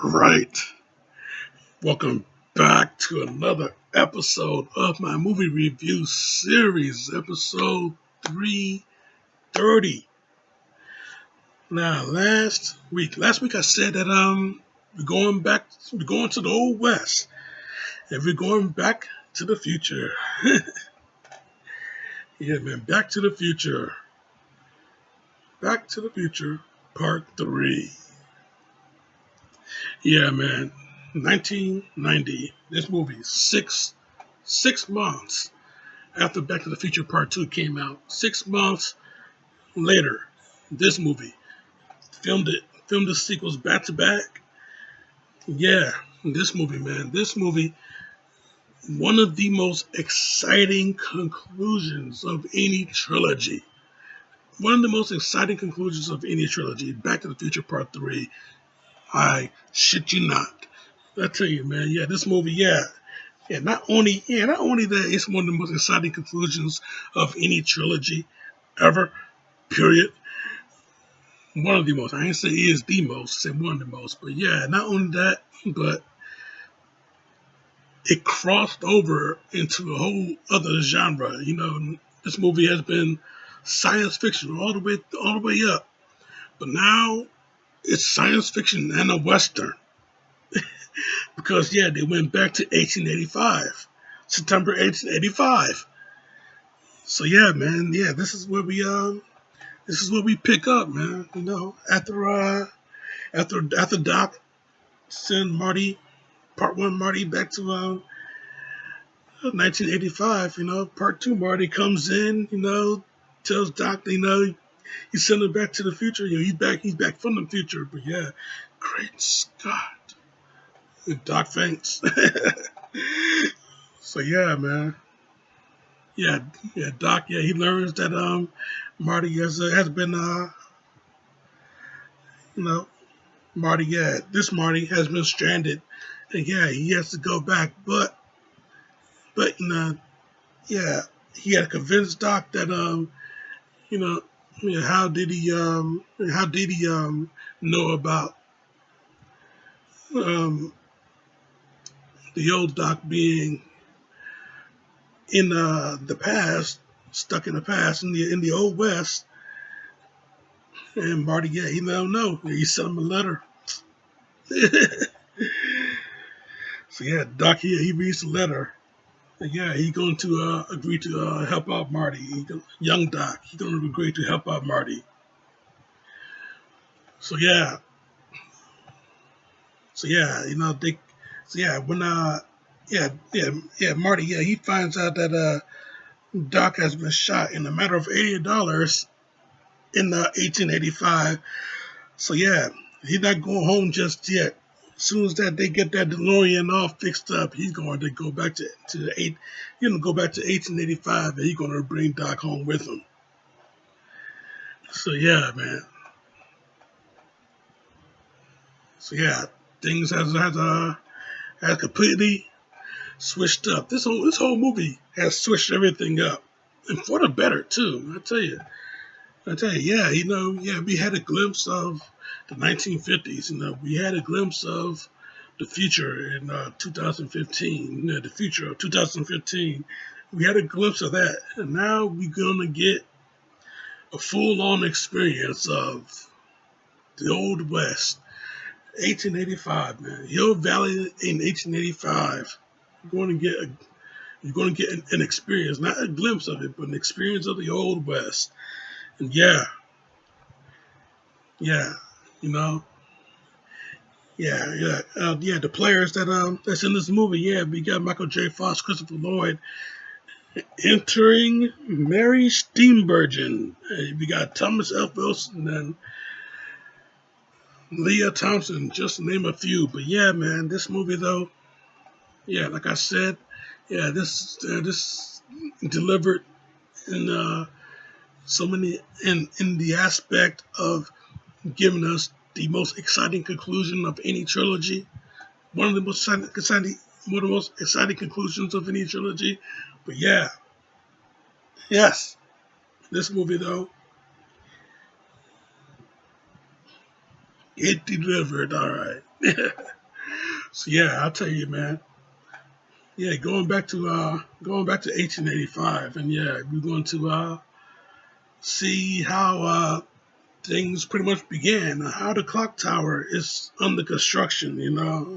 Right. Welcome back to another episode of my movie review series, episode 330. Now, last week I said that we're going to the old west, and we're going back to the future. Yeah, man, Back to the Future, Part 3. Yeah, man, 1990. This movie, six months after Back to the Future Part 2 came out. 6 months later, this movie filmed the sequels back to back. Yeah, this movie, man. This movie, one of the most exciting conclusions of any trilogy. One of the most exciting conclusions of any trilogy. Back to the Future Part 3. I shit you not. I tell you, man, yeah, this movie, yeah. Not only that, it's one of the most exciting conclusions of any trilogy ever, period. One of the most. I ain't say is the most, say one of the most. But yeah, not only that, but it crossed over into a whole other genre. You know, this movie has been science fiction all the way up. But now it's science fiction and a western. Because yeah, they went back to 1885. September 1885. So yeah, man, yeah, this is where we pick up, man. You know, after Doc send Marty Part 1 Marty back to 1985, you know, Part 2 Marty comes in, you know, tells Doc, you know, he's sending him back to the future. You know, he's back from the future. But yeah, great Scott. And Doc thinks. So yeah, man. Yeah, yeah, Doc, yeah, he learns that Marty has been you know, Marty, yeah, this Marty has been stranded. And yeah, he has to go back, but you know, yeah, he had to convince Doc that you know, how did he know about um the old Doc being in the past, stuck in the past in the old west. And Marty, yeah, he let him know. He sent him a letter. So yeah, Doc, he reads the letter. And yeah, he going to agree to help out Marty. Young Doc, he going to agree to help out Marty. So yeah, so yeah, you know they, so yeah when Marty, yeah, he finds out that Doc has been shot in a matter of $80 in 1885. So yeah, he's not going home just yet. As soon as that they get that DeLorean all fixed up, he's going to go back to the eight. He's gonna go back to 1885, and he's going to bring Doc home with him. So yeah, man. So yeah, things has completely switched up. This whole movie has switched everything up, and for the better too. I tell you, yeah, you know, yeah, we had a glimpse of the 1950s. You know, we had a glimpse of the future in 2015. You know, the future of 2015. We had a glimpse of that, and now we're gonna get a full-on experience of the Old West, 1885. Man, Hill Valley in 1885. You're going to get an experience, not a glimpse of it, but an experience of the Old West. And yeah, yeah, you know, yeah. The players that's in this movie, yeah, we got Michael J. Fox, Christopher Lloyd, entering Mary Steenburgen. We got Thomas F. Wilson and Leah Thompson, just to name a few. But yeah, man, this movie though, yeah, like I said, yeah, this delivered in so many in the aspect of giving us the most exciting conclusion of any trilogy. One of the most one of the most exciting conclusions of any trilogy. But yeah, yes, this movie though, it delivered. All right. So yeah, I'll tell you, man. Yeah, going back to 1885, and yeah, we're going to see how things pretty much began, how the clock tower is under construction, and how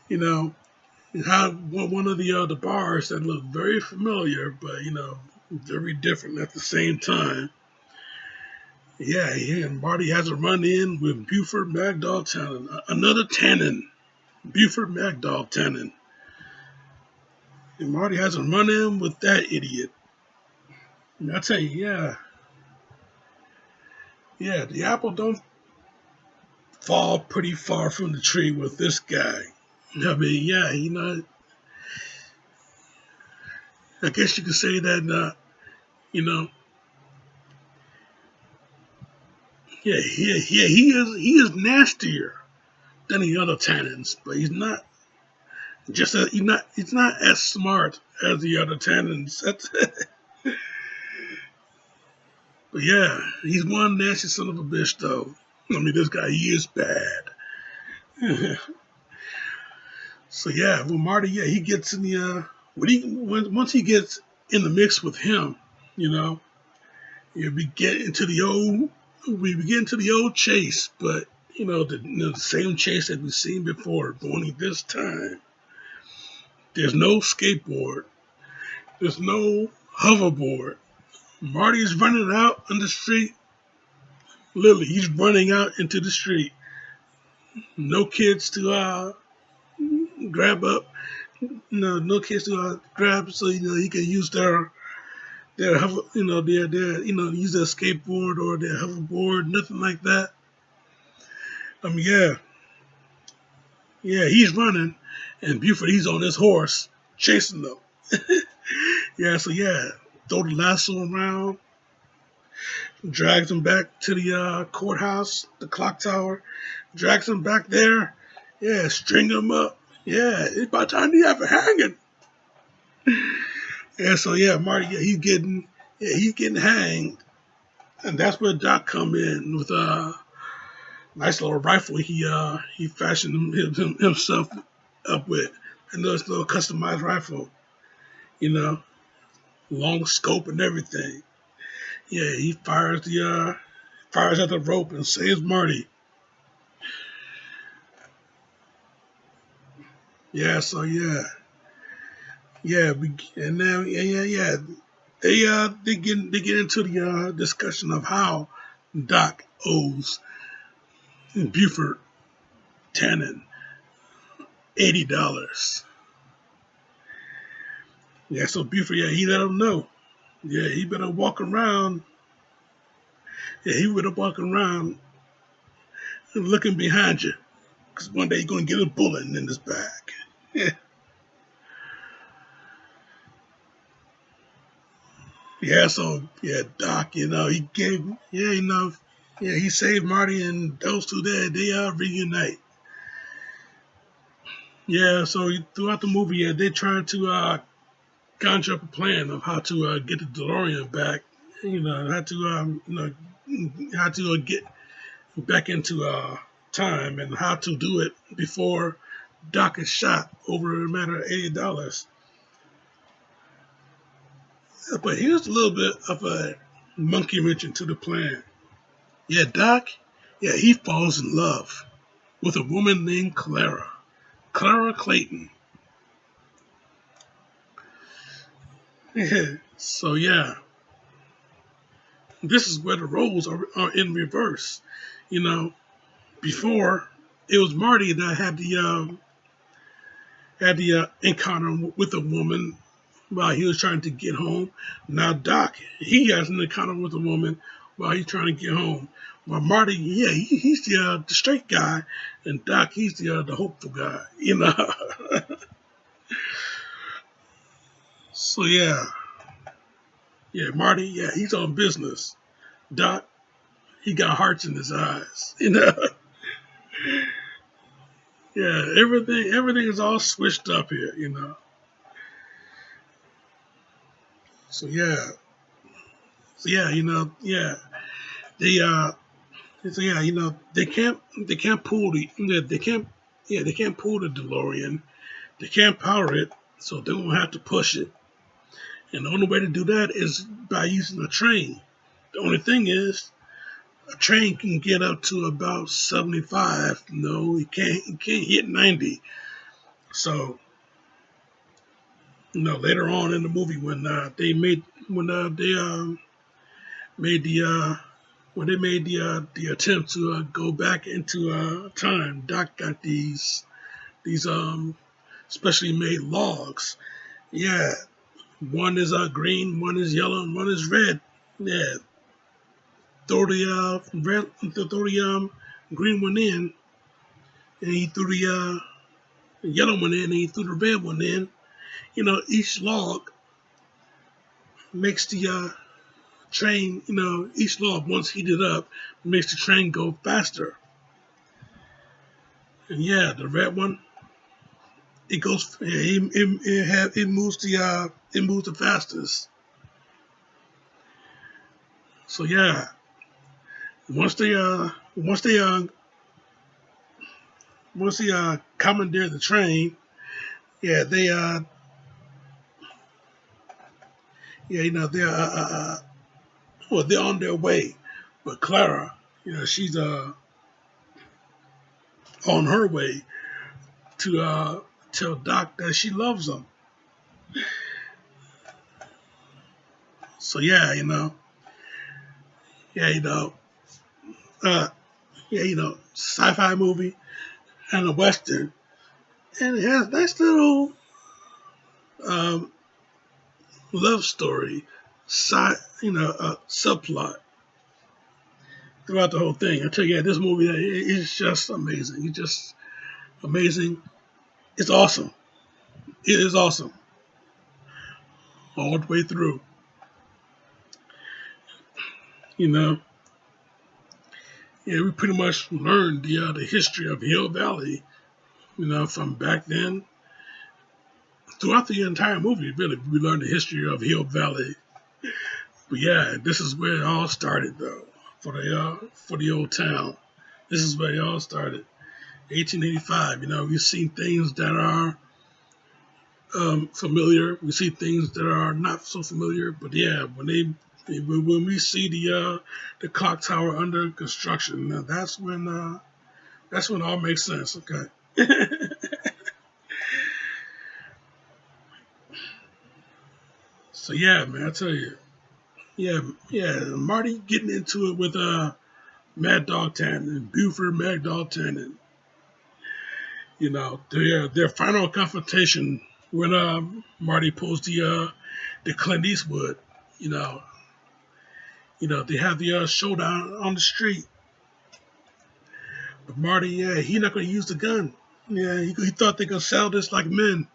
you know, how one of the bars that look very familiar, but very different at the same time. Yeah, yeah, and Marty has a run in with Buford Magdal Tannen, another Tannen, Buford Magdal Tannen, and Marty has a run in with that idiot. And I tell you, yeah, yeah, the apple don't fall pretty far from the tree with this guy. I mean, yeah, I guess you could say that, you know, yeah, he is nastier than the other Tannins, but he's not as smart as the other Tannins. But yeah, he's one nasty son of a bitch, though. I mean, this guy, he is bad. So yeah, well, Marty, yeah, he gets in the once he gets in the mix with him, you know, yeah, we get into the old chase, but the same chase that we've seen before, but only this time there's no skateboard, there's no hoverboard. Marty's running out on the street. Literally, he's running out into the street. No kids to grab up. No kids to grab, so he can use their hover, their use their skateboard or their hoverboard, nothing like that. Yeah, yeah, he's running, and Buford, he's on his horse chasing them. Yeah, so yeah, throw the lasso around, drags him back to the courthouse, the clock tower, drags him back there. Yeah, string him up. Yeah, it's about time to have a hanging. Yeah, so yeah, Marty, he's getting hanged, and that's where Doc come in with a nice little rifle he fashioned himself up with. I know it's a little customized rifle, you know, long scope and everything. Yeah, he fires at the rope and saves Marty. Yeah, so and now yeah. They get into the discussion of how Doc owes Buford Tannen $80. Yeah, so Buford, yeah, he let him know. Yeah, he better walk around. Yeah, he better walk around looking behind you, because one day you're gonna get a bullet in his back. Yeah, yeah. So yeah, Doc, he saved Marty, and those two there, they reunite. Yeah, so throughout the movie, yeah, they trying to conjure up a plan of how to get the DeLorean back. How to get back into time and how to do it before Doc is shot over a matter of $80. But here's a little bit of a monkey wrench into the plan. Yeah, Doc, yeah, he falls in love with a woman named Clara Clayton. So yeah, this is where the roles are in reverse. You know, before it was Marty that had the encounter with a woman while he was trying to get home. Now Doc, he has an encounter with a woman while he's trying to get home. While Marty, yeah, he's the straight guy, and Doc, he's the hopeful guy. So yeah, yeah, Marty, yeah, he's on business. Doc, he got hearts in his eyes. Yeah, everything is all switched up here. So yeah, yeah, they So yeah, they can't pull the yeah, they can't pull the DeLorean. They can't power it, so they're gonna have to push it. And the only way to do that is by using a train. The only thing is a train can get up to about 75. No, it can't hit 90. So later on in the movie when they made the when they made the attempt to go back into time, Doc got these specially made logs. Yeah, one is green, one is yellow, and one is red. Yeah, throw the throw the green one in, and he threw the yellow one in, and he threw the red one in. Each log makes the train. Each log once heated up makes the train go faster. And yeah, the red one it goes. It moves the fastest. So yeah, once they commandeer the train, yeah they yeah they're well they're on their way, but Clara, she's on her way to tell Doc that she loves him. So yeah, yeah uh sci-fi movie and a western, and it has nice little um love story, side subplot throughout the whole thing. I tell you, yeah, this movie is just amazing. It's just amazing. It's awesome. It is awesome all the way through. You know, yeah, we pretty much learned the history of Hill Valley. From back then throughout the entire movie. Really, we learned the history of Hill Valley. But yeah, this is where it all started, though, for the old town. This is where it all started. 1885. We've seen things that are familiar. We see things that are not so familiar. But yeah, when we see the clock tower under construction, now that's when it all makes sense. Okay. So yeah, man, I tell you, yeah, yeah, Marty getting into it with Mad Dog Tannen, Buford Mad Dog Tannen. Their final confrontation when Marty pulls the Clint Eastwood. You know, they have the showdown on the street. But Marty, yeah, he not gonna use the gun. Yeah, he thought they could sell this like men.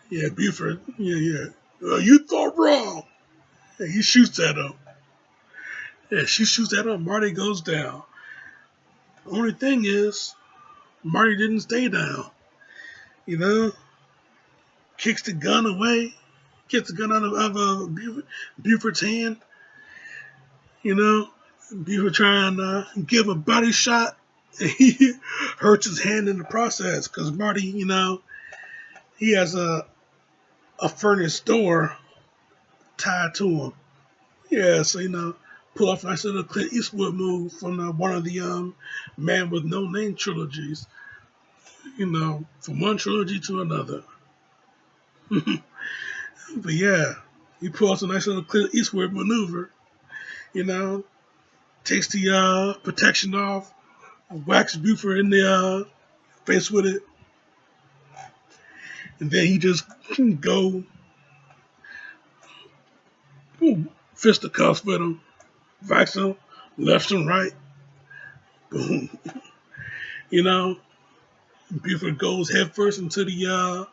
Yeah, Buford. Yeah, yeah. You thought wrong. Yeah, he shoots at him. Yeah, she shoots at him. Marty goes down. The only thing is, Marty didn't stay down. You know, kicks the gun away, gets the gun out of Buford's hand. You know, Buford trying to give a body shot. And he hurts his hand in the process because Marty, he has a furnace door tied to him. Yeah, so pull off a nice little Clint Eastwood move from one of the Man with No Name trilogies. From one trilogy to another. But yeah, he pulls a nice little Clint Eastwood maneuver. You know, takes the protection off, whacks Buford in the face with it, and then he just go boom, fisticuffs with him, whacks him left and right, boom. You know, Buford goes headfirst into the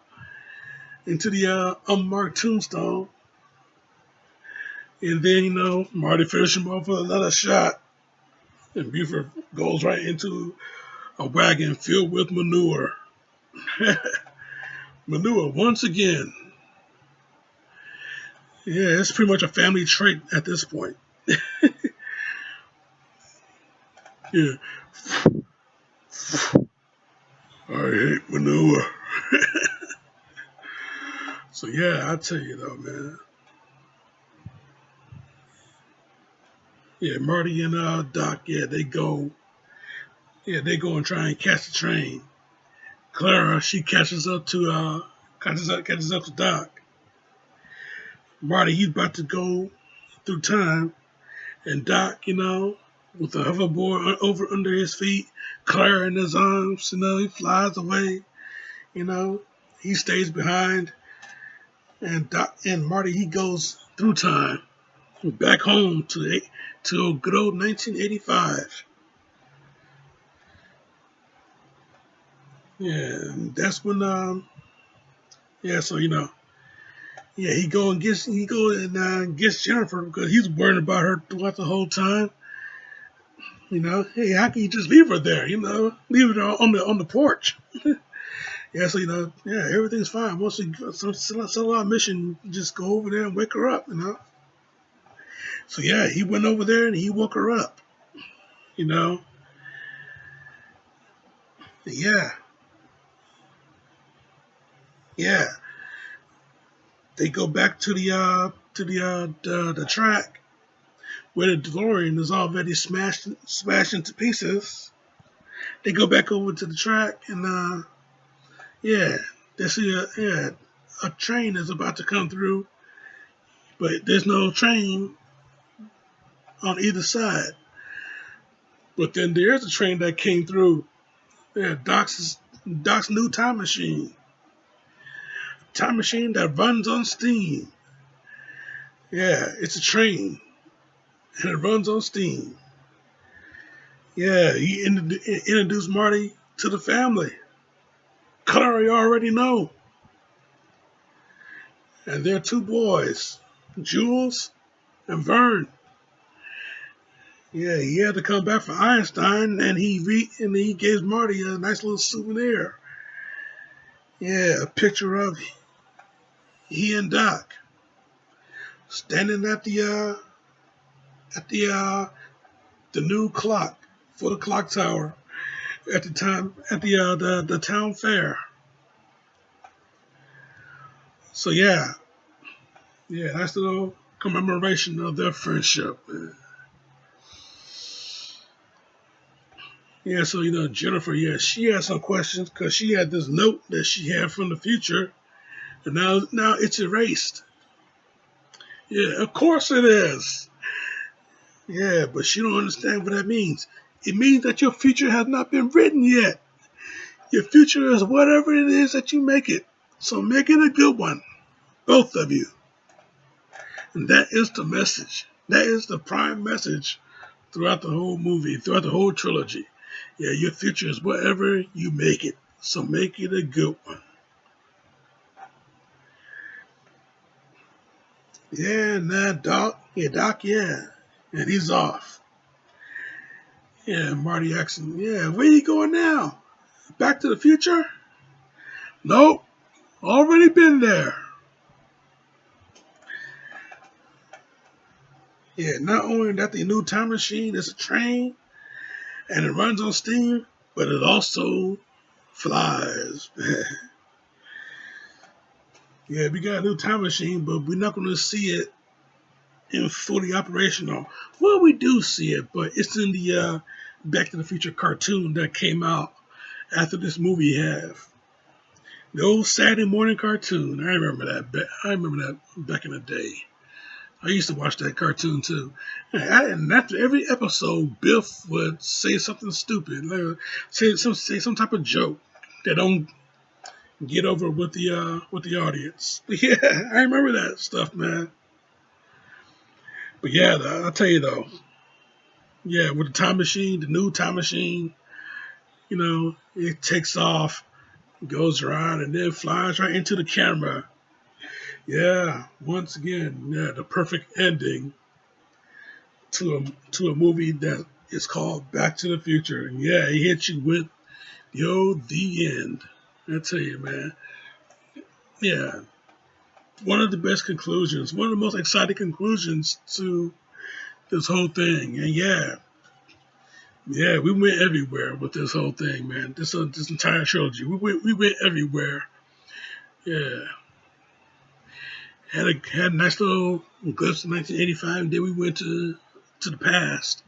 unmarked tombstone, and then Marty finishes him off with another shot, and Buford goes right into a wagon filled with manure. Manure once again. Yeah, it's pretty much a family trait at this point. Yeah, I hate manure. So yeah, I tell you though, man. Yeah, Marty and Doc. Yeah, they go. Yeah, they go and try and catch the train. Clara, she catches up to Doc. Marty, he's about to go through time, and Doc, with the hoverboard over under his feet, Clara in his arms, he flies away. You know, he stays behind, and Doc and Marty, he goes through time back home to good old 1985. Yeah, and that's when yeah, so yeah, he go and gets Jennifer because he's worried about her throughout the whole time. Hey, how can you just leave her there? Leave her on the porch. Yeah, so yeah, everything's fine. Once we settle our mission, just go over there and wake her up. So yeah, he went over there and he woke her up. You know, yeah, yeah. They go back to the track where the DeLorean is already smashed into pieces. They go back over to the track and yeah, they see a train is about to come through, but there's no train on either side. But then there's a train that came through. Yeah, Doc's new time machine that runs on steam. Yeah, it's a train and it runs on steam. Yeah, he introduced Marty to the family. Clary already know, and they're two boys, Jules and Vern. Yeah, he had to come back for Einstein, and he gave Marty a nice little souvenir. Yeah, a picture of he and Doc standing at the new clock for the clock tower at the time at the town fair. So yeah, that's the little commemoration of their friendship. Yeah, so Jennifer, yeah, she had some questions because she had this note that she had from the future, and now it's erased. Yeah, of course it is. Yeah, but she don't understand what that means. It means that your future has not been written yet. Your future is whatever it is that you make it. So make it a good one, both of you. And that is the message. That is the prime message throughout the whole movie, throughout the whole trilogy. Yeah, your future is whatever you make it. So make it a good one. Yeah, nah, Doc. Yeah, Doc, yeah. And he's off. Yeah, Marty asks him, yeah, where you going now? Back to the future? Nope, already been there. Yeah, not only that the new time machine is a train and it runs on steam, but it also flies. Yeah, we got a new time machine, but we're not going to see it in fully operational. Well, we do see it, but it's in the Back to the Future cartoon that came out after this movie have. The old Saturday morning cartoon. I remember that. I remember that back in the day. I used to watch that cartoon too. And after every episode, Biff would say something stupid, like say some type of joke that don't get over with the audience. Yeah, I remember that stuff, man. But yeah, I'll tell you though. Yeah, with the time machine, the new time machine, it takes off, goes around, and then flies right into the camera. Yeah, once again, yeah, the perfect ending to a movie that is called Back to the Future. And yeah, he hits you with the end. I tell you, man. Yeah, one of the best conclusions, one of the most exciting conclusions to this whole thing. And yeah, Yeah, we went everywhere with this whole thing, man. This entire trilogy, we went everywhere. Yeah, had a nice little glimpse of 1985, and then we went to the past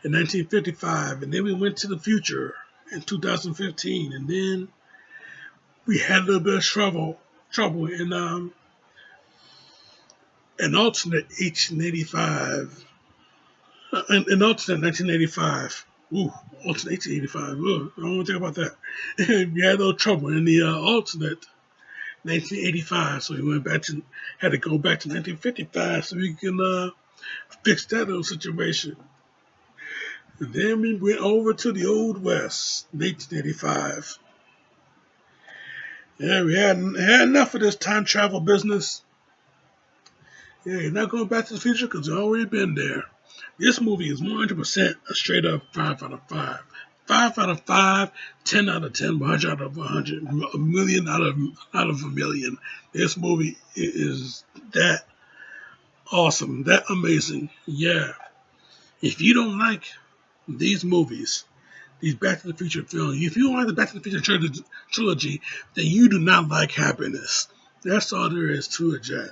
in 1955, and then we went to the future in 2015, and then we had a little bit of trouble in an alternate 1885, an alternate 1985. Ooh, alternate 1885. Ugh, I don't want to think about that. We had a little trouble in the alternate 1985, so we had to go back to 1955 so we can fix that little situation. And then we went over to the Old West, 1985. Yeah, we had enough of this time travel business. Yeah, you're not going back to the future because you've already been there. This movie is 100% a straight up 5 out of 5. 5 out of 5, 10 out of 10, 100 out of 100, a million out of a million. This movie is that awesome, that amazing. Yeah. If you don't like these movies, these Back to the Future films, if you don't like the Back to the Future trilogy, then you do not like happiness. That's all there is to it, Jack.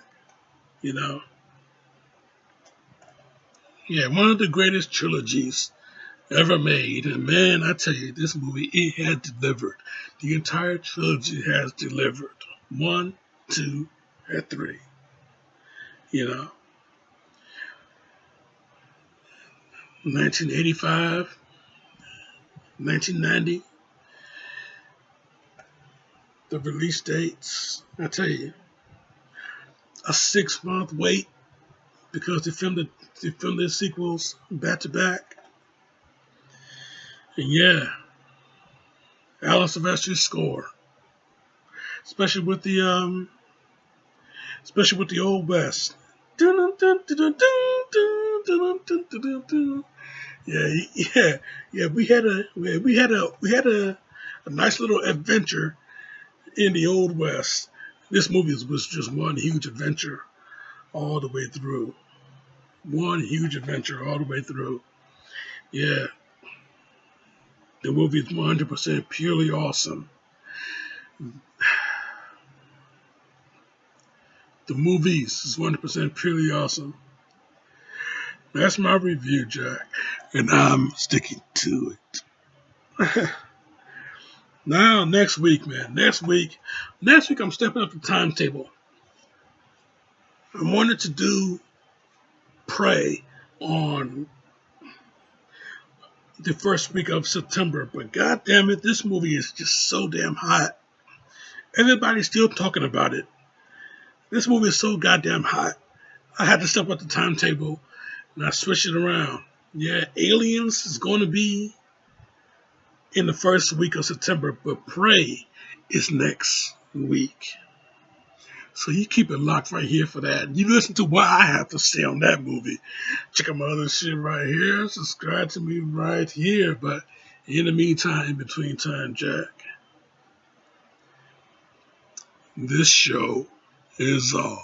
You know? Yeah, one of the greatest trilogies ever made. And man, I tell you, this movie, it had delivered. The entire trilogy has delivered. 1, 2, and 3. You know? 1985, 1990, the release dates. I tell you, a 6-month wait because they filmed their sequels back to back. And yeah, Alan Silvestri's score, especially with the Old West. Yeah, yeah. We had a nice little adventure in the Old West. This movie was just one huge adventure all the way through. One huge adventure all the way through. Yeah, the movie is 100% purely awesome. The movies is 100% purely awesome. That's my review, Jack, and I'm sticking to it. Now, next week, man. Next week, I'm stepping up the timetable. I wanted to do Prey on the first week of September, but god damn it, this movie is just so damn hot. Everybody's still talking about it. This movie is so goddamn hot. I had to step up the timetable and I switched it around. Yeah, Aliens is going to be in the first week of September, but Prey is next week. So you keep it locked right here for that. You listen to what I have to say on that movie. Check out my other shit right here. Subscribe to me right here. But in the meantime, in between time, Jack, this show is all.